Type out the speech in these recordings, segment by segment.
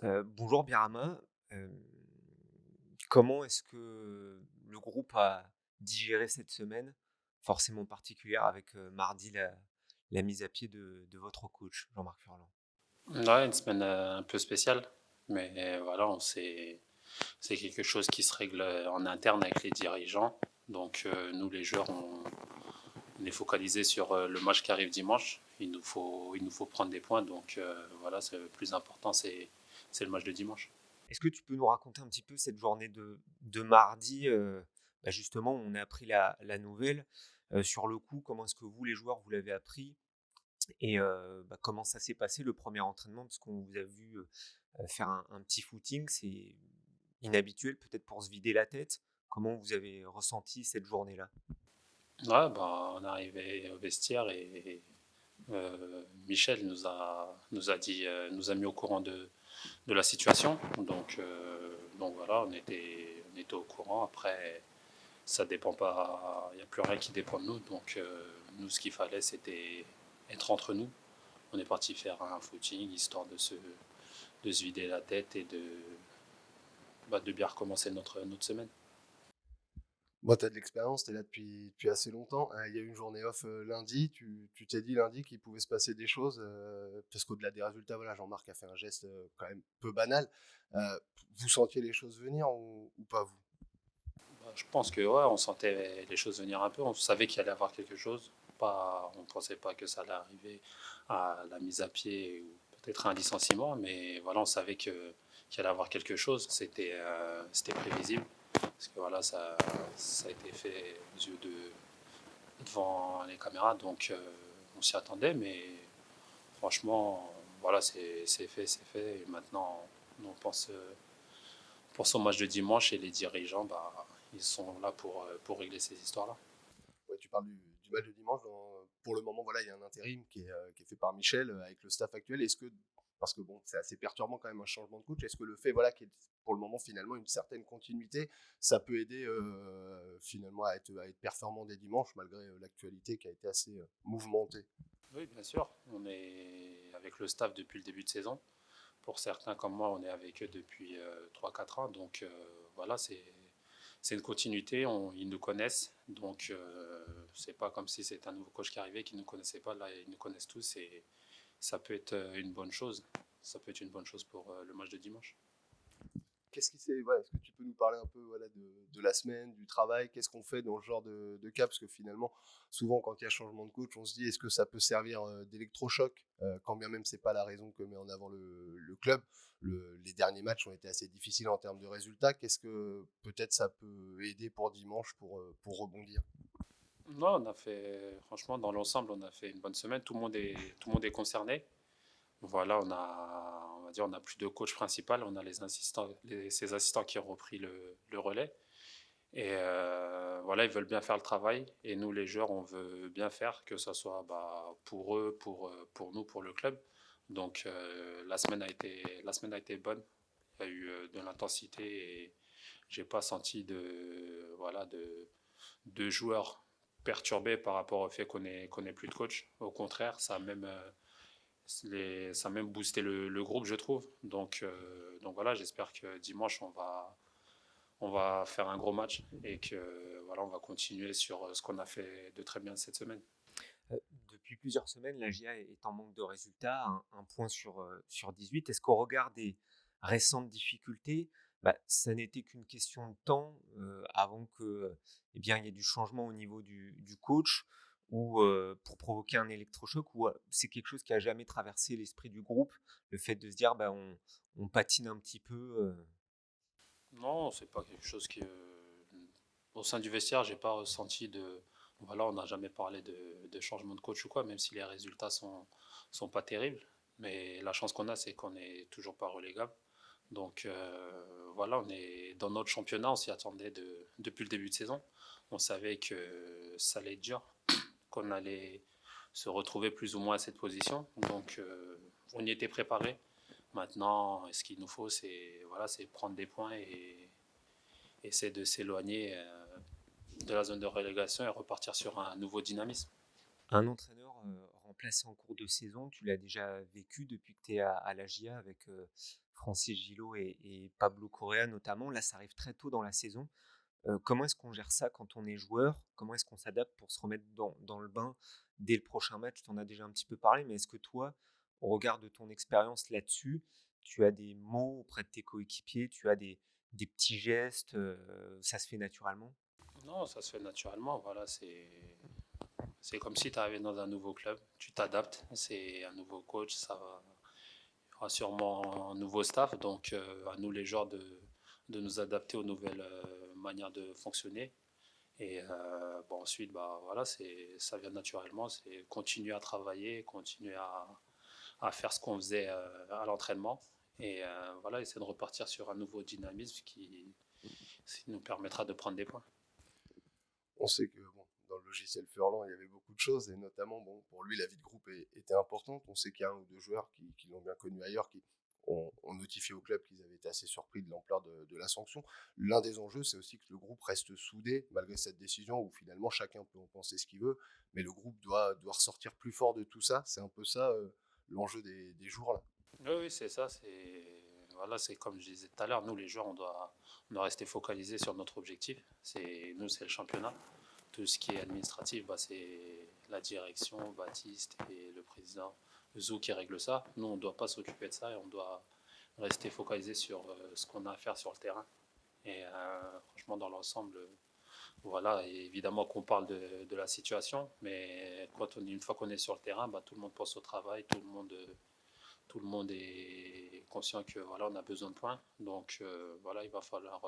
Bonjour Birama. Hem, Comment est-ce que le groupe a digéré cette semaine, forcément particulière avec, mardi la mise à pied de votre coach, Jean-Marc Furlan? Ouais, une semaine un peu spéciale, mais voilà, c'est quelque chose qui se règle en interne avec les dirigeants. Donc nous, les joueurs, on est focalisé sur le match qui arrive dimanche. Il nous faut prendre des points. Donc voilà, c'est le plus important, c'est le match de dimanche. Est-ce que tu peux nous raconter un petit peu cette journée de mardi, justement, où on a appris la nouvelle? Sur le coup, comment est-ce que vous, les joueurs, vous l'avez appris? Et comment ça s'est passé le premier entraînement? Parce qu'on vous a vu, faire un petit footing, c'est inhabituel peut-être pour se vider la tête. Comment vous avez ressenti cette journée-là? Ouais, bah, on est arrivé au vestiaire et Michel nous a mis au courant de la situation. Donc voilà, on était au courant. Après, ça dépend pas, il n'y a plus rien qui dépend de nous. Donc nous, ce qu'il fallait, c'était être entre nous. On est parti faire un footing histoire de se vider la tête et de bien recommencer notre semaine. Moi, tu as de l'expérience, tu es là depuis assez longtemps. Il y a eu une journée off lundi. Tu t'es dit lundi qu'il pouvait se passer des choses, parce qu'au-delà des résultats, voilà, Jean-Marc a fait un geste quand même peu banal. Euh, Vous sentiez les choses venir ou pas vous? Bah, je pense que ouais, on sentait les choses venir un peu. On savait qu'il allait y avoir quelque chose. Pas, on ne pensait pas que ça allait arriver à la mise à pied ou peut-être à un licenciement, mais voilà, on savait qu'il allait y avoir quelque chose. C'était prévisible parce que voilà, ça a été fait aux yeux devant les caméras, donc on s'y attendait, mais franchement, voilà, c'est fait, c'est fait. Et maintenant, on pense pour son match de dimanche et les dirigeants, bah, ils sont là pour régler ces histoires-là. Ouais, tu parles du match de dimanche. Pour le moment, voilà, il y a un intérim qui est fait par Michel avec le staff actuel. Est-ce que, parce que bon, c'est assez perturbant quand même un changement de coach, est-ce que le fait voilà, qu'il y ait pour le moment finalement une certaine continuité, ça peut aider finalement à être performant dès dimanche malgré l'actualité qui a été assez mouvementée? Oui, bien sûr. On est avec le staff depuis le début de saison. Pour certains comme moi, on est avec eux depuis 3-4 ans. Donc voilà, c'est une continuité. Ils nous connaissent. Donc c'est pas comme si c'était un nouveau coach qui arrivait qui ne nous connaissait pas. Là, ils nous connaissent tous et ça peut être une bonne chose. Ça peut être une bonne chose pour le match de dimanche. Qu'est-ce qui s'est, ouais, est-ce que tu peux nous parler un peu voilà, de la semaine, du travail, qu'est-ce qu'on fait dans ce genre de cas? Parce que finalement, souvent quand il y a changement de coach, on se dit est-ce que ça peut servir d'électrochoc, quand bien même c'est pas la raison que met en avant le club. Les derniers matchs ont été assez difficiles en termes de résultats. Qu'est-ce que peut-être ça peut aider pour dimanche pour rebondir? Non, on a fait, franchement, dans l'ensemble, on a fait une bonne semaine. Tout le monde est concerné. Voilà, on va dire, on n'a plus de coach principal, on a les assistants, ces assistants qui ont repris le relais. Et voilà, ils veulent bien faire le travail. Et nous, les joueurs, on veut bien faire, que ce soit bah, pour eux, pour nous, pour le club. Donc la semaine a été bonne. Il y a eu de l'intensité et j'ai pas senti de joueurs perturbés par rapport au fait qu'on ait plus de coach. Au contraire, ça a même boosté le groupe, je trouve. Donc voilà, j'espère que dimanche, on va faire un gros match et que voilà, on va continuer sur ce qu'on a fait de très bien cette semaine. Depuis plusieurs semaines, la GIA est en manque de résultats, un point sur 18. Est-ce qu'au regard des récentes difficultés, ça n'était qu'une question de temps, avant que, eh bien, il y ait du changement au niveau du coach ou, pour provoquer un électrochoc, ou, c'est quelque chose qui a jamais traversé l'esprit du groupe, le fait de se dire: «On patine un petit peu», Non, c'est pas quelque chose qui. Au sein du vestiaire, j'ai pas ressenti de. Voilà, on n'a jamais parlé de changement de coach ou quoi, même si les résultats sont pas terribles. Mais la chance qu'on a, c'est qu'on n'est toujours pas relégable. Donc voilà, on est dans notre championnat, on s'y attendait depuis le début de saison. On savait que ça allait être dur, qu'on allait se retrouver plus ou moins à cette position. Donc on y était préparé. Maintenant, ce qu'il nous faut, c'est voilà, c'est prendre des points et essayer de s'éloigner de la zone de relégation et repartir sur un nouveau dynamisme. un entraîneur, remplacer en cours de saison. Tu l'as déjà vécu depuis que tu es à la GIA avec Francis Gillot et Pablo Correa notamment. Là, ça arrive très tôt dans la saison. Comment est-ce qu'on gère ça quand on est joueur? Comment est-ce qu'on s'adapte pour se remettre dans le bain dès le prochain match? Tu en as déjà un petit peu parlé, mais est-ce que toi, au regard de ton expérience là-dessus, tu as des mots auprès de tes coéquipiers, tu as des petits gestes, ça se fait naturellement? Non, ça se fait naturellement. Voilà, c'est comme si tu arrivais dans un nouveau club. Tu t'adaptes. C'est un nouveau coach. Il y aura sûrement un nouveau staff. Donc, à nous, les joueurs, de nous adapter aux nouvelles manières de fonctionner. Et bon, ensuite, bah, voilà, ça vient naturellement. C'est continuer à travailler, continuer à faire ce qu'on faisait à l'entraînement. Et voilà, essayer de repartir sur un nouveau dynamisme qui nous permettra de prendre des points. On sait que bon, dans le logiciel Furlan, il y avait beaucoup de choses, et notamment, bon, pour lui, la vie de groupe était importante. On sait qu'il y a un ou deux joueurs qui l'ont bien connu ailleurs, qui ont notifié au club qu'ils avaient été assez surpris de l'ampleur de la sanction. L'un des enjeux, c'est aussi que le groupe reste soudé, malgré cette décision où finalement chacun peut en penser ce qu'il veut, mais le groupe doit ressortir plus fort de tout ça. C'est un peu ça l'enjeu des jours là. Oui, oui, c'est ça. Voilà, c'est comme je disais tout à l'heure, nous les joueurs, on doit rester focalisés sur notre objectif. Nous, c'est le championnat. Tout ce qui est administratif, bah, c'est la direction, Baptiste et le président Zou qui règle ça. Nous, on ne doit pas s'occuper de ça et on doit rester focalisé sur ce qu'on a à faire sur le terrain. Et franchement, dans l'ensemble, voilà, et évidemment qu'on parle de la situation, mais une fois qu'on est sur le terrain, bah, tout le monde pense au travail, tout le monde est conscient que voilà, on a besoin de points. Donc voilà, il va falloir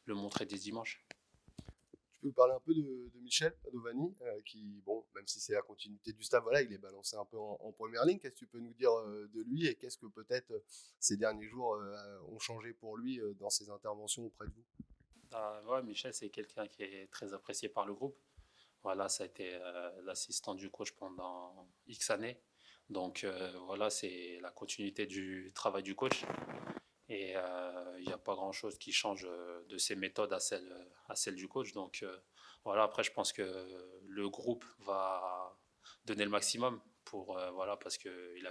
le montrer dès dimanche. Tu peux parler un peu de Michel Padovani, qui, bon, même si c'est la continuité du staff, voilà, il est balancé un peu en première ligne. Qu'est-ce que tu peux nous dire de lui, et qu'est-ce que peut-être ces derniers jours ont changé pour lui dans ses interventions auprès de vous? Ouais, Michel, c'est quelqu'un qui est très apprécié par le groupe. Voilà, ça a été l'assistant du coach pendant X années. Donc voilà, c'est la continuité du travail du coach. Et il n'y a pas grand-chose qui change de ses méthodes à celle du coach. Donc voilà, après, je pense que le groupe va donner le maximum voilà, parce qu'il il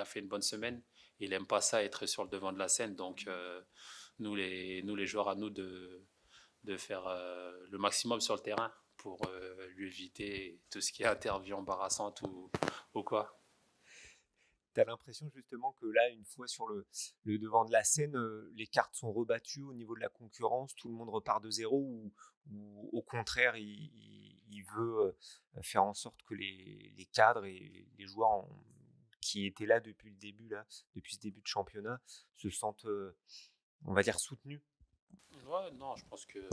a fait une bonne semaine. Il n'aime pas ça, être sur le devant de la scène. Donc nous les joueurs, à nous de faire le maximum sur le terrain pour lui éviter tout ce qui est interview embarrassante ou quoi. Tu as l'impression justement que là, une fois sur le devant de la scène, les cartes sont rebattues au niveau de la concurrence, tout le monde repart de zéro, ou au contraire, il veut faire en sorte que les cadres et les joueurs qui étaient là depuis le début, là, depuis ce début de championnat, se sentent, on va dire, soutenus. Ouais, non, je pense que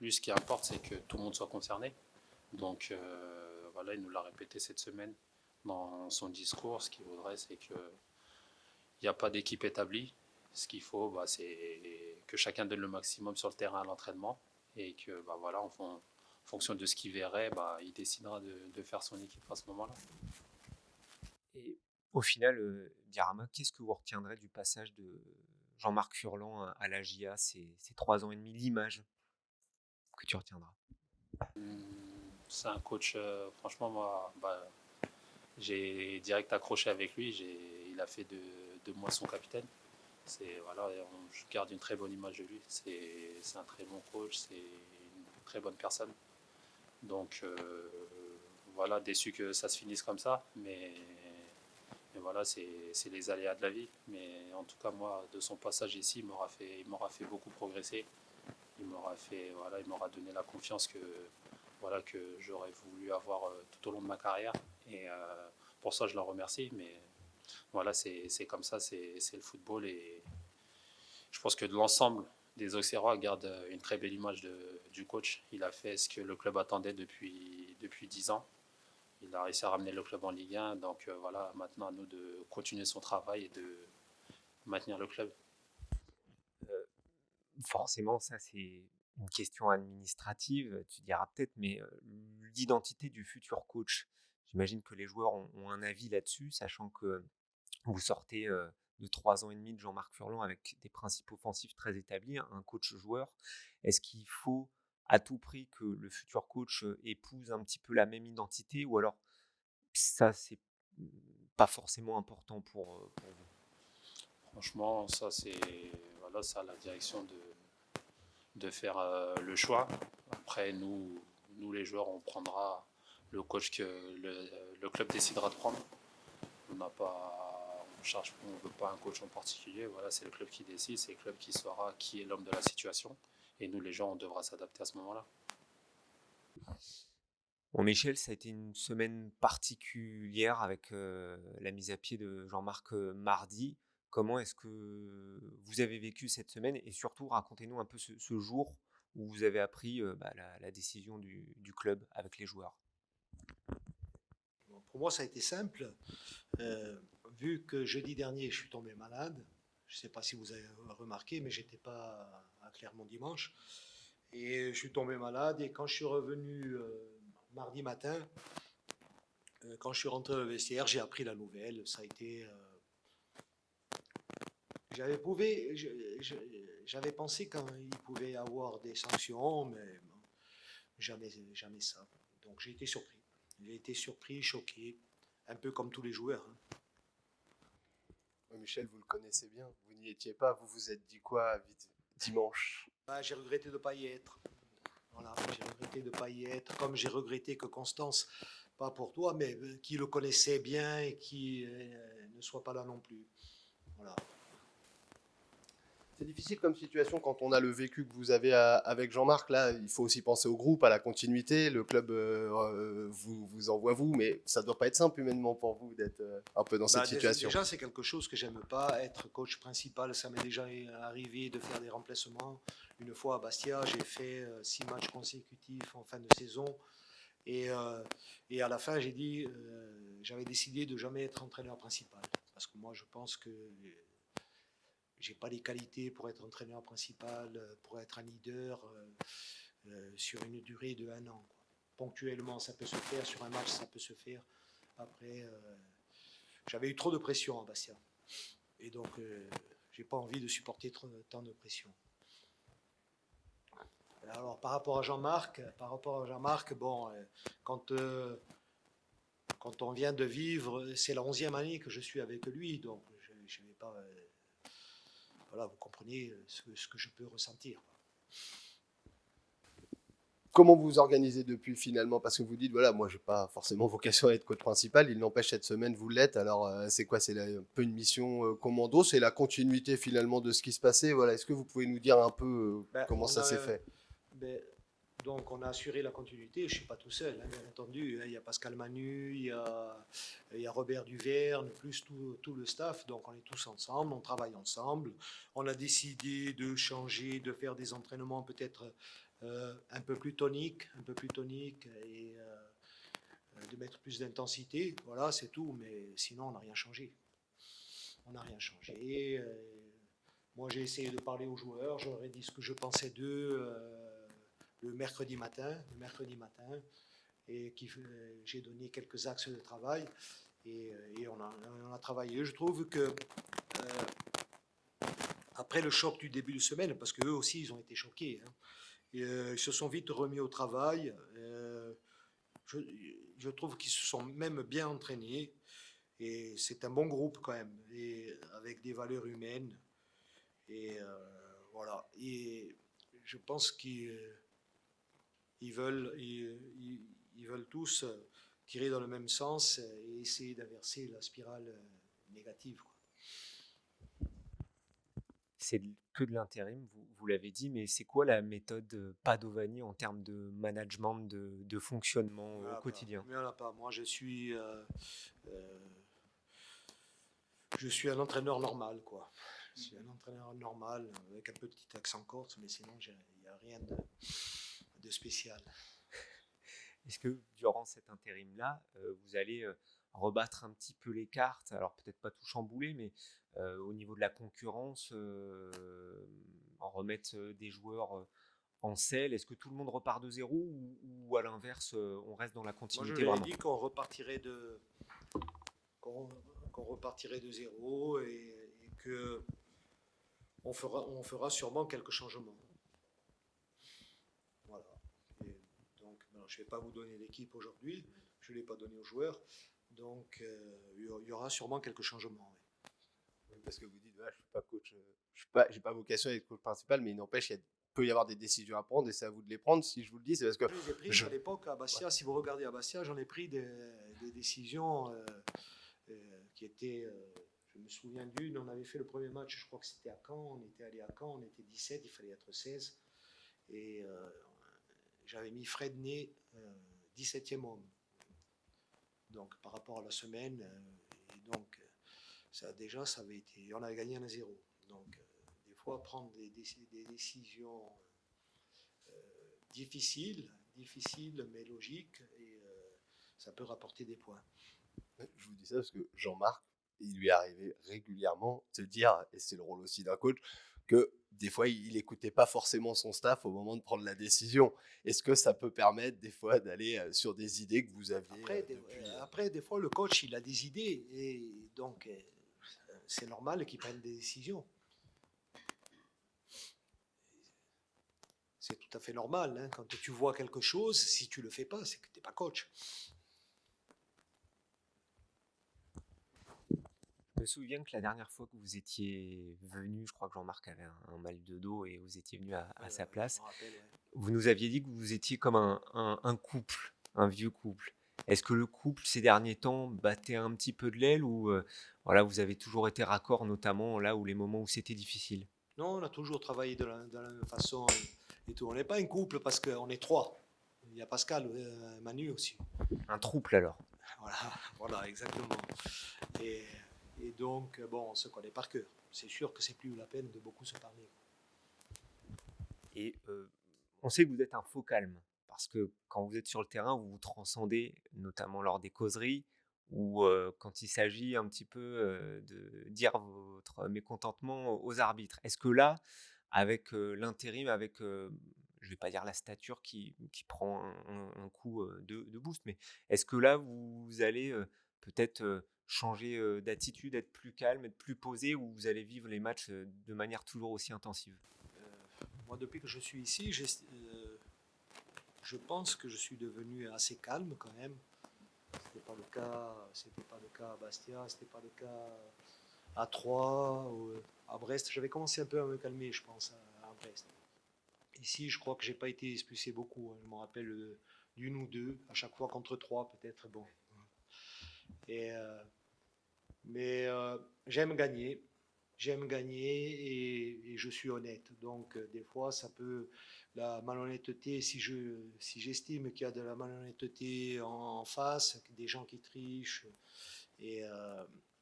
lui, ce qui importe, c'est que tout le monde soit concerné. Donc voilà, il nous l'a répété cette semaine dans son discours. Ce qu'il voudrait, c'est qu'il n'y a pas d'équipe établie. Ce qu'il faut, bah, c'est que chacun donne le maximum sur le terrain à l'entraînement et que bah, voilà, en fonction de ce qu'il verrait, bah, il décidera de faire son équipe à ce moment-là. Et au final, Diarama, qu'est-ce que vous retiendrez du passage de Jean-Marc Furlan à la GIA, ces 3 ans et demi, l'image que tu retiendras? C'est un coach, franchement, moi, bah, j'ai direct accroché avec lui. Il a fait de moi son capitaine. Voilà, je garde une très bonne image de lui. C'est un très bon coach, c'est une très bonne personne. Donc voilà, déçu que ça se finisse comme ça, mais voilà, c'est les aléas de la vie. Mais en tout cas, moi, de son passage ici, il m'aura fait beaucoup progresser. Voilà, il m'aura donné la confiance voilà, que j'aurais voulu avoir tout au long de ma carrière. Et pour ça, je le remercie. Mais voilà, c'est comme ça, c'est le football. Et je pense que de l'ensemble des Auxerrois garde une très belle image du coach. Il a fait ce que le club attendait depuis 10 ans. Il a réussi à ramener le club en Ligue 1. Donc voilà, maintenant à nous de continuer son travail et de maintenir le club. Forcément, ça c'est une question administrative, tu diras peut-être, mais l'identité du futur coach, j'imagine que les joueurs ont un avis là-dessus, sachant que vous sortez de 3 ans et demi de Jean-Marc Furlan avec des principes offensifs très établis, un coach joueur. Est-ce qu'il faut à tout prix que le futur coach épouse un petit peu la même identité, ou alors ça, c'est pas forcément important pour vous? Franchement, ça, voilà, c'est à la direction de faire le choix. Après, nous, les joueurs, on prendra le coach que le club décidera de prendre. On n'a pas, on veut pas un coach en particulier. Voilà, c'est le club qui décide, c'est le club qui saura qui est l'homme de la situation. Et nous, les gens, on devra s'adapter à ce moment-là. Bon, Michel, ça a été une semaine particulière avec la mise à pied de Jean-Marc mardi. Comment est-ce que vous avez vécu cette semaine? Et surtout, racontez-nous un peu ce jour où vous avez appris la décision du club avec les joueurs. Bon, pour moi, ça a été simple. Vu que jeudi dernier, je suis tombé malade, je ne sais pas si vous avez remarqué, mais j'étais pas à Clermont dimanche. Et je suis tombé malade. Et quand je suis revenu mardi matin, quand je suis rentré au vestiaire, j'ai appris la nouvelle. Ça a été. J'avais pensé qu'il pouvait y avoir des sanctions, mais bon, jamais ça. Donc j'ai été surpris. J'ai été surpris, choqué, un peu comme tous les joueurs. Hein. Michel, vous le connaissez bien, vous n'y étiez pas, vous vous êtes dit quoi dimanche? Bah, j'ai regretté de ne pas y être. Voilà, j'ai regretté de ne pas y être, comme j'ai regretté que Constance, pas pour toi, mais qui le connaissait bien et qui ne soit pas là non plus. Voilà. C'est difficile comme situation quand on a le vécu que vous avez avec Jean-Marc. Là, il faut aussi penser au groupe, à la continuité. Le club vous envoie vous, mais ça ne doit pas être simple humainement pour vous d'être un peu dans cette situation. Déjà, c'est quelque chose que j'aime pas. Être coach principal, ça m'est déjà arrivé de faire des remplacements. Une fois à Bastia, j'ai fait 6 matchs consécutifs en fin de saison. Et à la fin, j'avais décidé de jamais être entraîneur principal. Parce que moi, je pense que j'ai pas les qualités pour être entraîneur principal, pour être un leader sur une durée de 1 an. Quoi. Ponctuellement, ça peut se faire. Sur un match, ça peut se faire. Après, j'avais eu trop de pression à Bastia. Et donc, j'ai pas envie de supporter tant de pression. Alors, par rapport à Jean-Marc, bon, quand on vient de vivre, c'est la 11e année que je suis avec lui, donc je ne vais pas... voilà, vous comprenez ce que je peux ressentir. Comment vous vous organisez depuis finalement? Parce que vous dites, voilà, moi, je n'ai pas forcément vocation à être coach principal. Il n'empêche, cette semaine, vous l'êtes. Alors, c'est quoi? C'est un peu une mission commando? C'est la continuité finalement de ce qui se passait? Voilà. Est-ce que vous pouvez nous dire un peu comment ça s'est fait? Donc, on a assuré la continuité. Je ne suis pas tout seul, hein, bien entendu. Il y a Pascal Manu, il y a Robert Duverne, plus tout le staff. Donc, on est tous ensemble, on travaille ensemble. On a décidé de changer, de faire des entraînements peut-être un peu plus toniques et de mettre plus d'intensité. Voilà, c'est tout. Mais sinon, on n'a rien changé. Moi, j'ai essayé de parler aux joueurs. Je leur ai dit ce que je pensais d'eux. Le mercredi matin, et j'ai donné quelques axes de travail et on a travaillé. Je trouve que après le choc du début de semaine, parce qu'eux aussi ils ont été choqués, hein, ils se sont vite remis au travail. Je trouve qu'ils se sont même bien entraînés et c'est un bon groupe quand même, et avec des valeurs humaines et voilà. Et je pense qu'ils veulent tous tirer dans le même sens et essayer d'inverser la spirale négative. Quoi. C'est que de l'intérim, vous l'avez dit, mais c'est quoi la méthode Padovani en termes de management, de fonctionnement au quotidien? Il n'y en a pas. Moi, je suis un entraîneur normal, quoi. Je suis un entraîneur normal avec un petit accent corse, mais sinon, il n'y a rien de spécial. Est-ce que durant cet intérim-là, vous allez rebattre un petit peu les cartes, alors peut-être pas tout chambouler, mais au niveau de la concurrence, en remettre des joueurs en selle? Est-ce que tout le monde repart de zéro ou à l'inverse, on reste dans la continuité? Moi, je lui ai dit qu'on repartirait de zéro et que on fera sûrement quelques changements. Voilà. Et donc, je ne vais pas vous donner l'équipe aujourd'hui, je ne l'ai pas donné aux joueurs, Donc, il y aura sûrement quelques changements. Oui, parce que vous dites, ouais, je suis pas coach, j'ai pas vocation à être coach principal, mais il n'empêche, peut y avoir des décisions à prendre et c'est à vous de les prendre. Si je vous le dis, c'est parce que Je les ai prises je, à l'époque à Bastia. Si vous regardez à Bastia, j'en ai pris des décisions qui étaient. Je me souviens d'une, on avait fait le premier match, je crois que c'était à Caen. On était allé à Caen, on était 17, il fallait être 16. Et j'avais mis Fredney 17e homme. Donc par rapport à la semaine, et donc ça déjà ça avait été, on avait gagné 1-0. Donc des fois prendre des décisions difficiles mais logiques et ça peut rapporter des points. je vous dis ça parce que Jean-Marc, il lui est arrivé régulièrement de se dire, et c'est le rôle aussi d'un coach, que des fois, il n'écoutait pas forcément son staff au moment de prendre la décision. Est-ce que ça peut permettre des fois d'aller sur des idées que vous aviez Après, des fois, le coach, il a des idées et donc c'est normal qu'il prenne des décisions. C'est tout à fait normal. Hein. Quand tu vois quelque chose, si tu ne le fais pas, c'est que tu n'es pas coach. Je me souviens que la dernière fois que vous étiez venu, je crois que Jean-Marc avait un mal de dos et vous étiez venu à sa place. Je me rappelle, ouais. Vous nous aviez dit que vous étiez comme un couple, un vieux couple. Est-ce que le couple, ces derniers temps, battait un petit peu de l'aile ou voilà, vous avez toujours été raccord, notamment là où les moments où c'était difficile? Non, on a toujours travaillé de la même façon et tout. On n'est pas un couple parce qu'on est trois. Il y a Pascal, Manu aussi. Un trouble alors. Voilà, exactement. Et donc, bon, on se connaît par cœur. C'est sûr que c'est plus la peine de beaucoup se parler. Et on sait que vous êtes un faux calme, parce que quand vous êtes sur le terrain, vous vous transcendez, notamment lors des causeries, ou quand il s'agit un petit peu de dire votre mécontentement aux arbitres. Est-ce que là, avec l'intérim, avec, je vais pas dire la stature qui prend un coup de boost, mais est-ce que là, vous allez peut-être changer d'attitude, être plus calme, être plus posé, ou vous allez vivre les matchs de manière toujours aussi intensive? Moi, depuis que je suis ici, je pense que je suis devenu assez calme quand même. C'était pas le cas à Bastia, c'était pas le cas à Troyes, ou à Brest. J'avais commencé un peu à me calmer, je pense, à Brest. Ici, je crois que j'ai pas été expulsé beaucoup. Hein. Je me rappelle d'une ou deux, à chaque fois contre Troyes, peut-être. Bon. Et, mais j'aime gagner. J'aime gagner et je suis honnête. Donc, des fois, ça peut. La malhonnêteté, si j'estime qu'il y a de la malhonnêteté en face, des gens qui trichent, et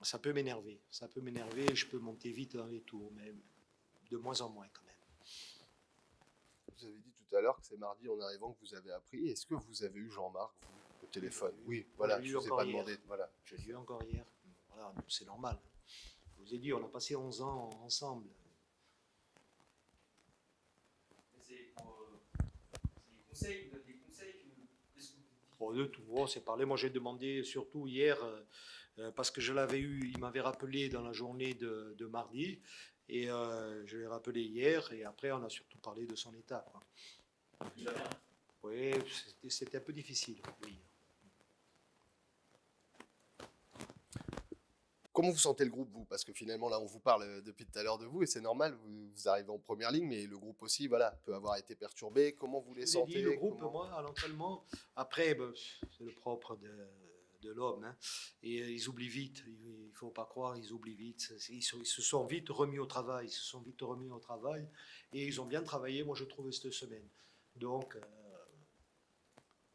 ça peut m'énerver. Ça peut m'énerver, je peux monter vite dans les tours, mais de moins en moins quand même. Vous avez dit tout à l'heure que c'est mardi en arrivant que vous avez appris. Est-ce que vous avez eu Jean-Marc, vous, au téléphone? Oui, voilà, je ne vous ai pas demandé. Voilà. Je l'ai eu encore hier. Voilà, c'est normal. Je vous ai dit, on a passé 11 ans ensemble. C'est des conseils, vous avez des conseils Bon, de tout, on s'est parlé. Moi, j'ai demandé surtout hier, parce que je l'avais eu, il m'avait rappelé dans la journée de mardi, et je l'ai rappelé hier, et après, on a surtout parlé de son état. Quoi. Oui, c'était un peu difficile, oui. Comment vous sentez le groupe, vous? Parce que finalement, là, on vous parle depuis tout à l'heure de vous, et c'est normal, vous arrivez en première ligne, mais le groupe aussi, voilà, peut avoir été perturbé. Comment vous les sentez? Dit, le groupe, moi, à l'entraînement, après, c'est le propre de l'homme, hein, et ils oublient vite, il ne faut pas croire, ils oublient vite. Ils se sont vite remis au travail, et ils ont bien travaillé, moi, je trouve, cette semaine. Donc,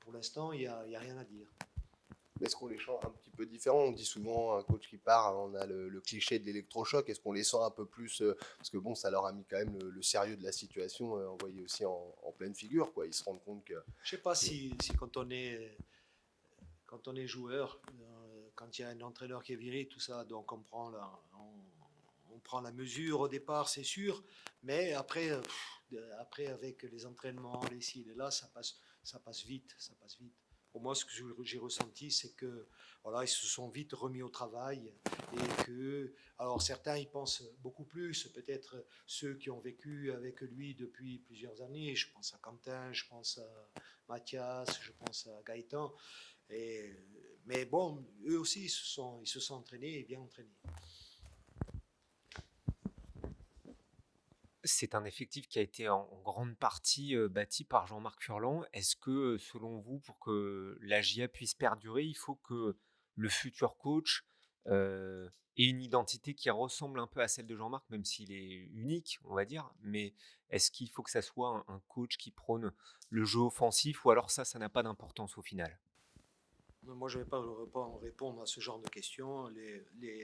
pour l'instant, il n'y a rien à dire. Est-ce qu'on les sent un petit peu différents? On dit souvent un coach qui part, on a le cliché de l'électrochoc. Est-ce qu'on les sent un peu plus parce que bon, ça leur a mis quand même le sérieux de la situation envoyé aussi en pleine figure, quoi. Ils se rendent compte que. Je sais pas si quand on est joueur, quand il y a un entraîneur qui est viré, tout ça, donc on prend la mesure au départ, c'est sûr, mais après avec les entraînements, les ci, les là, ça passe vite. Pour moi, ce que j'ai ressenti, c'est que voilà, ils se sont vite remis au travail et que, alors certains y pensent beaucoup plus, peut-être ceux qui ont vécu avec lui depuis plusieurs années. Je pense à Quentin, je pense à Mathias, je pense à Gaëtan. Mais bon, eux aussi, ils se sont entraînés et bien entraînés. C'est un effectif qui a été en grande partie bâti par Jean-Marc Furlan. Est-ce que, selon vous, pour que la GIA puisse perdurer, il faut que le futur coach ait une identité qui ressemble un peu à celle de Jean-Marc, même s'il est unique, on va dire, mais est-ce qu'il faut que ça soit un coach qui prône le jeu offensif, ou alors ça n'a pas d'importance au final? Moi, je ne vais pas répondre à ce genre de questions.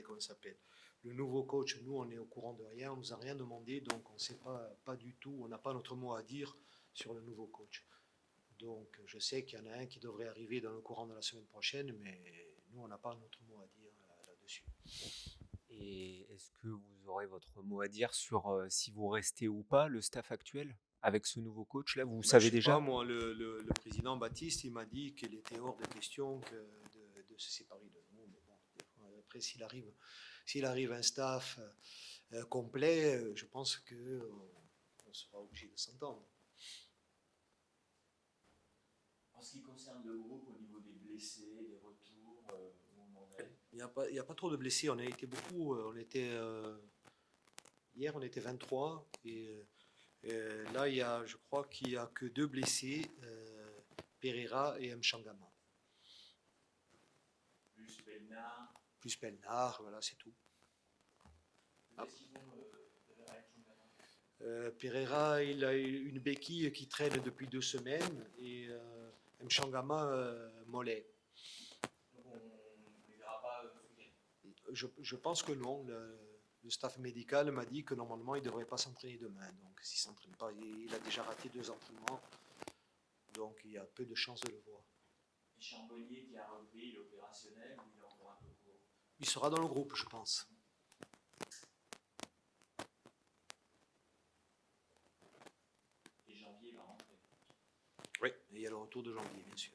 Comment ça s'appelle? Le nouveau coach, nous, on est au courant de rien, on ne nous a rien demandé, donc on ne sait pas du tout, on n'a pas notre mot à dire sur le nouveau coach. Donc, je sais qu'il y en a un qui devrait arriver dans le courant de la semaine prochaine, mais nous, on n'a pas notre mot à dire là-dessus. Et est-ce que vous aurez votre mot à dire sur si vous restez ou pas le staff actuel avec ce nouveau coach là? Vous Ben, savez je sais déjà? pas, moi, le président Baptiste, il m'a dit qu'il était hors de question de se séparer de nous. Mais bon, après, s'il arrive un staff complet, je pense qu'on sera obligé de s'entendre. En ce qui concerne le groupe, au niveau des blessés, des retours, où on en est? Il y a pas trop de blessés. On a été beaucoup. Hier, on était 23. Et là, je crois qu'il n'y a que 2 blessés, Pereira et Mchangama. Plus Belnard. Plus Pelnard, voilà, c'est tout. Qu'est-ce qu'ils vont de la Chongama? Pereira, il a une béquille qui traîne depuis 2 semaines et Mchangama, mollet. Donc on ne les verra pas ce week-end. Je pense que non. Le staff médical m'a dit que normalement il ne devrait pas s'entraîner demain. Donc s'il ne s'entraîne pas, il a déjà raté 2 entraînements. Donc il y a peu de chances de le voir. Et Charbonnier qui a repris l'opérationnel, il est encore un peu court. Il sera dans le groupe, je pense. Et Janvier va rentrer. Oui, et il y a le retour de janvier, bien sûr.